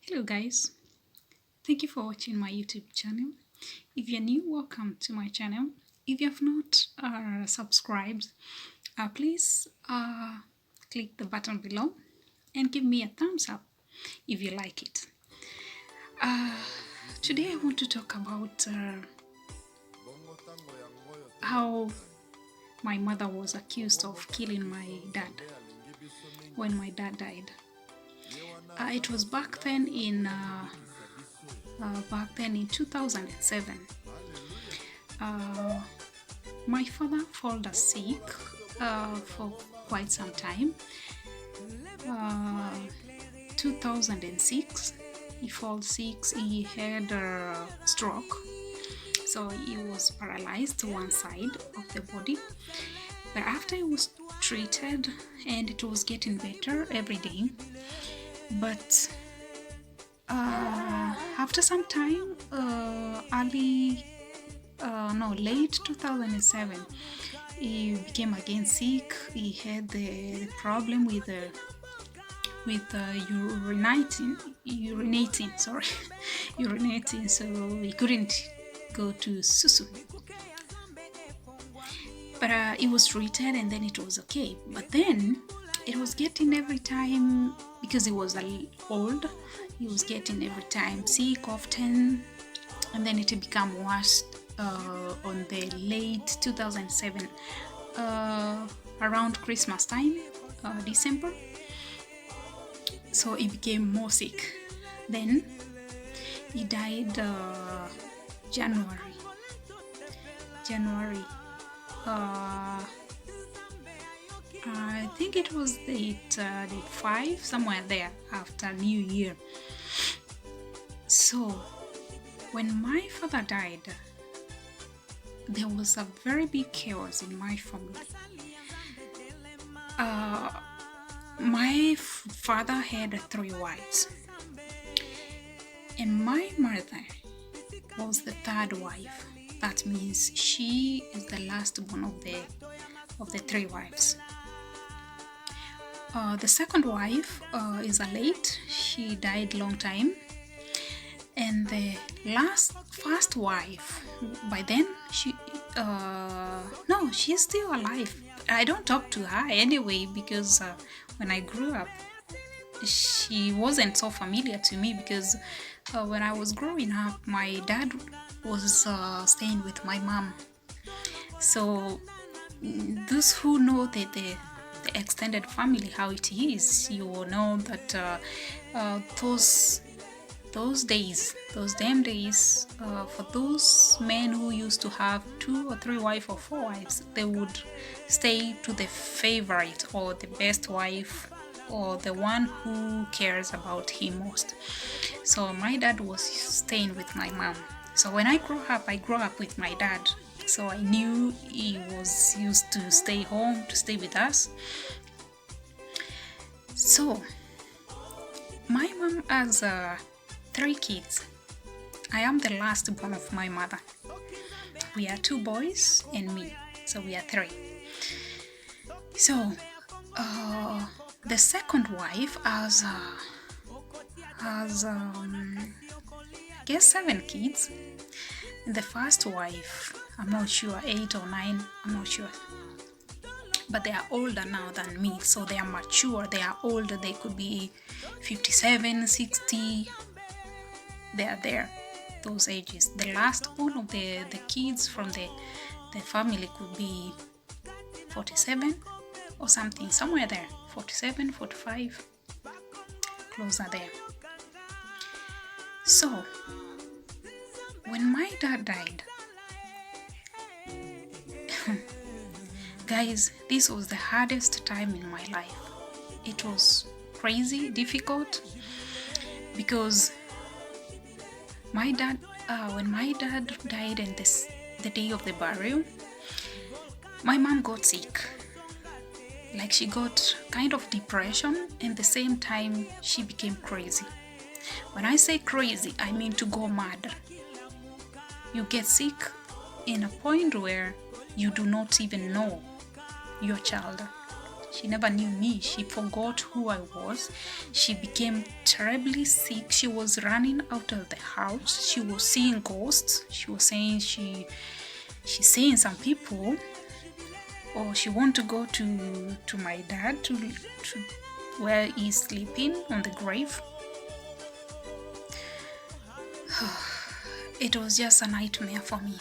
Hello guys, thank you for watching my YouTube channel. If you're new, welcome to my channel. If you have not subscribed, please click the button below and give me a thumbs up if you like it. Uh, Today I want to talk about how my mother was accused of killing my dad when my dad died. It was back then in 2007. My father fell sick for quite some time. 2006, he fell sick. He had a stroke, so he was paralyzed to one side of the body. But after he was treated, and it was getting better every day, but after some time, late 2007, he became again sick. He had the problem with urinating, sorry, urinating, so he couldn't go to susu. But it was treated and then it was okay. But then it was getting every time, because he was old, he was getting every time sick often, and then it became worse on the late 2007, around Christmas time, December. So he became more sick. Then he died January. I think it was date 5, somewhere there, after New Year. So when my father died, there was a very big chaos in my family. My father had 3 wives, and my mother was the 3rd wife. That means she is the last one of the 3 wives. The 2nd wife is a late. She died long time. And the first wife, by then she's still alive. I don't talk to her anyway, because when I grew up, she wasn't so familiar to me, because when I was growing up, my dad was staying with my mom. So those who know the extended family, how it is, you will know that those damn days, for those men who used to have 2 or 3 wives or 4 wives, they would stay to the favorite or the best wife, or the one who cares about him most. So my dad was staying with my mom. So when I grew up with my dad. So I knew he was used to stay home, to stay with us. So my mom has 3 kids. I am the last born of my mother. We are 2 boys and me, so we are 3. So the 2nd wife has I guess 7 kids. And the 1st wife, I'm not sure, 8 or 9, I'm not sure. But they are older now than me, so they are mature, they are older, they could be 57, 60, they are there, those ages. The last one of the kids from the family could be 47 or something, somewhere there, 47, 45, closer there. So when my dad died, guys, this was the hardest time in my life. It was crazy, difficult, because my dad, when my dad died and the day of the burial, my mom got sick. Like, she got kind of depression, and at the same time she became crazy. When I say crazy, I mean to go mad. You get sick in a point where you do not even know your child. She never knew me. She forgot who I was. She became terribly sick. She was running out of the house. She was seeing ghosts. She was saying she's seeing some people, or she want to go to my dad to where he's sleeping on the grave. It was just a nightmare for me.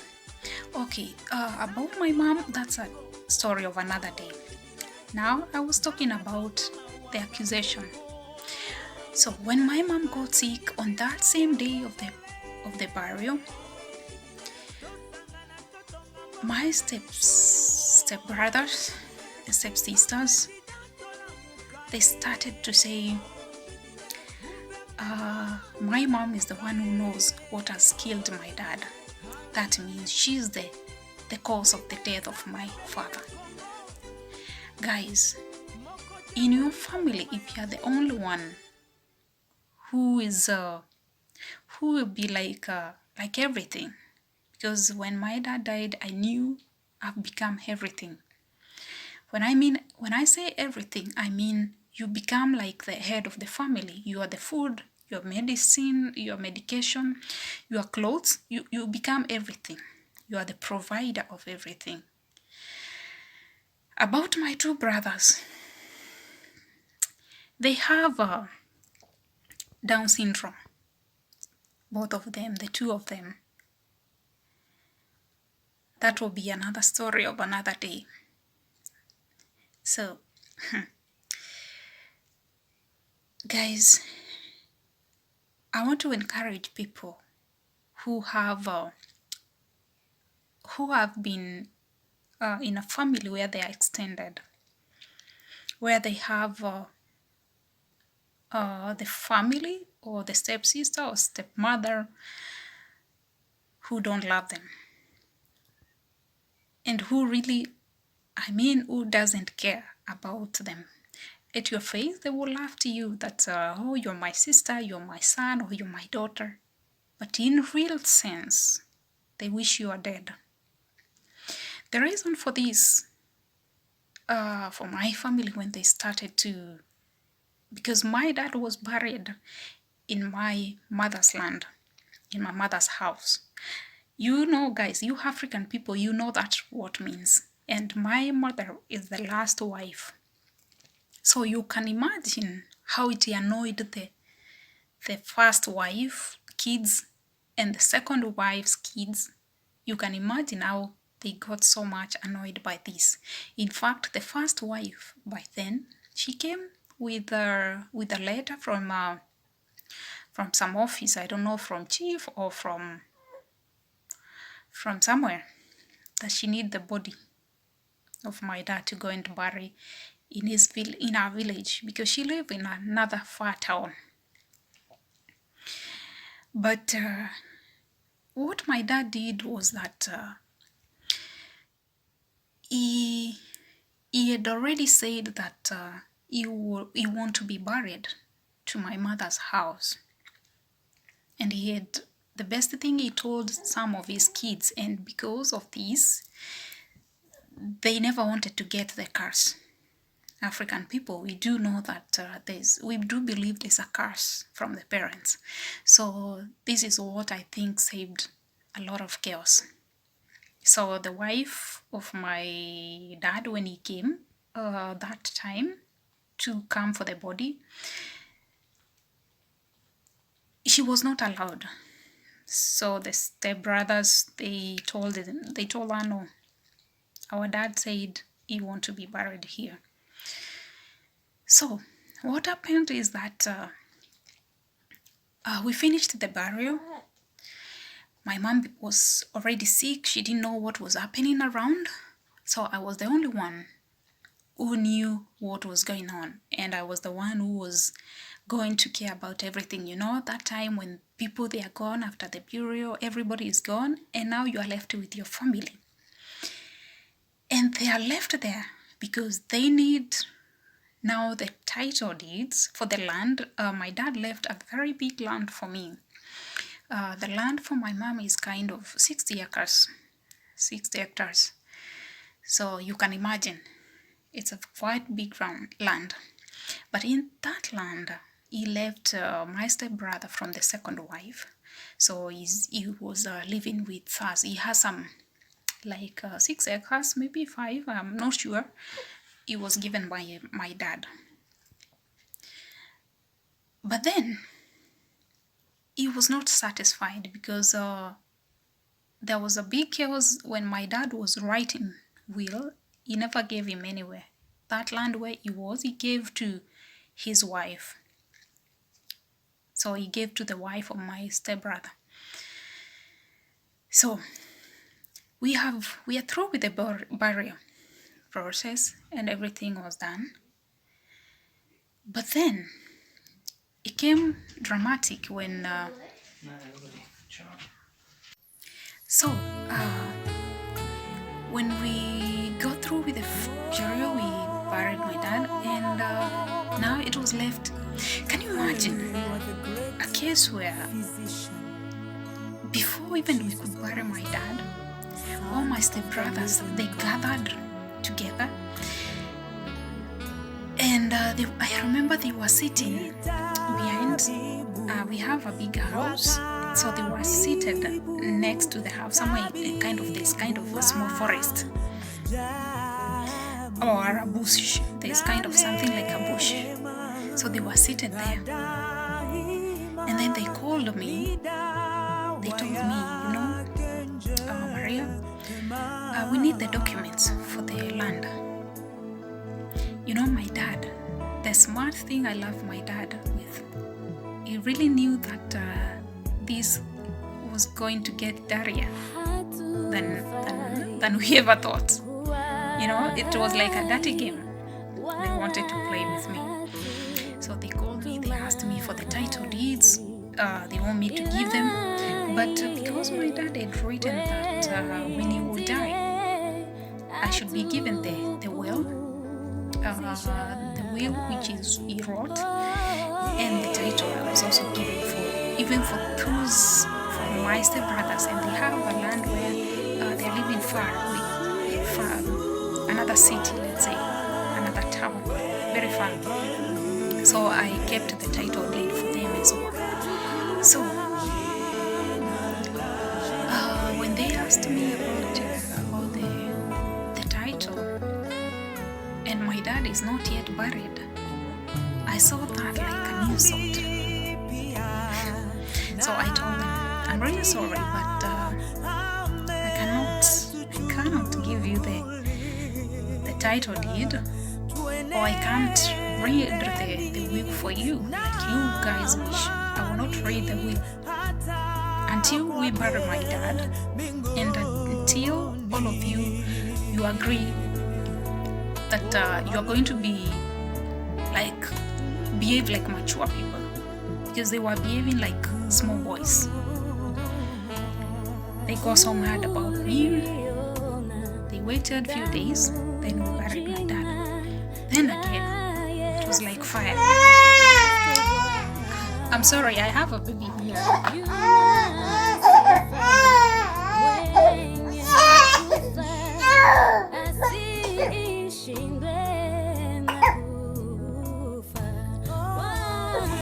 Okay, about my mom, that's a story of another day. Now I was talking about the accusation. So when my mom got sick on that same day of the burial, my stepbrothers, stepsisters, they started to say, my mom is the one who knows what has killed my dad. That means she's the cause of the death of my father. Guys, in your family, if you're the only one who will be like everything, because when my dad died, I knew I've become everything. When I say everything, I mean you become like the head of the family. You are the food, your medicine, your medication, your clothes. You become everything. You are the provider of everything. About my two brothers, they have Down syndrome. Both of them, the two of them. That will be another story of another day. So, guys, I want to encourage people who have been in a family where they are extended, where they have the family or the stepsister or stepmother who don't love them, and who who doesn't care about them. At your face, they will laugh to you that, oh, you're my sister, you're my son, or you're my daughter. But in real sense, they wish you are dead. The reason for this, for my family, when they started to, because my dad was buried in my mother's land, in my mother's house. You know, guys, you African people, you know that what means. And my mother is the last wife. So you can imagine how it annoyed the first wife kids and the second wife's kids. You can imagine how they got so much annoyed by this. In fact, the first wife, by then, she came with a letter from some office, I don't know, from chief or from somewhere, that she need the body of my dad to go and bury in our village, because she lived in another far town. But what my dad did was that he had already said that he want to be buried to my mother's house. And the best thing he told some of his kids, and because of this, they never wanted to get the curse. African people, we do know that we do believe there's a curse from the parents. So this is what I think saved a lot of chaos. So the wife of my dad, when he came that time to come for the body, she was not allowed. So the stepbrothers, they told her, no, our dad said he want to be buried here. So what happened is that we finished the burial. My mom was already sick. She didn't know what was happening around. So I was the only one who knew what was going on. And I was the one who was going to care about everything. You know, that time when people, they are gone after the burial, everybody is gone, and now you are left with your family. And they are left there because they need now the title deeds for the land. My dad left a very big land for me. The land for my mom is kind of 60 acres. 60 hectares. So you can imagine, It's a quite big land. But in that land, he left my stepbrother from the second wife. So he was living with us. He has some 6 acres, maybe 5, I'm not sure. It was given by my dad. But then he was not satisfied because there was a big chaos when my dad was writing will. He never gave him anywhere. That land where he was, he gave to his wife. So he gave to the wife of my stepbrother. So we are through with the burial process and everything was done. But then it came dramatic when when we got through with the burial, we buried my dad, and now it was left. Can you imagine a case where before even we could bury my dad, all my stepbrothers, they gathered together, and I remember they were sitting behind. We have a big house, so they were seated next to the house, somewhere there's kind of a small forest or a bush. There's kind of something like a bush. So they were seated there, and then they called me. They told me, Maria, we need the documents for the land. My dad, the smart thing I love my dad with, he really knew that this was going to get dirtier than we ever thought. It was like a dirty game. They wanted to play with me. So they called me, they asked me for the title deeds. They want me to give them. But because my dad had written that when he would die, I should be given the will. The will which he wrote, and the title I was also given for those from my stepbrothers, and they have a land where they're living far another city, let's say, another town, very far. So I kept the title deed for them as well. So when they asked me about the title, and my dad is not yet buried, I saw that like a new thought. So I told them, I'm really sorry, but I cannot give you the title deed, or I can't read the will for you like you guys wish. I will not read the will until we bury my dad, and until all of you agree that you are going to behave like mature people, because they were behaving like small boys. They got so mad about me. They waited a few days, then we buried my dad. Then again, it was like fire. I'm sorry, I have a baby here.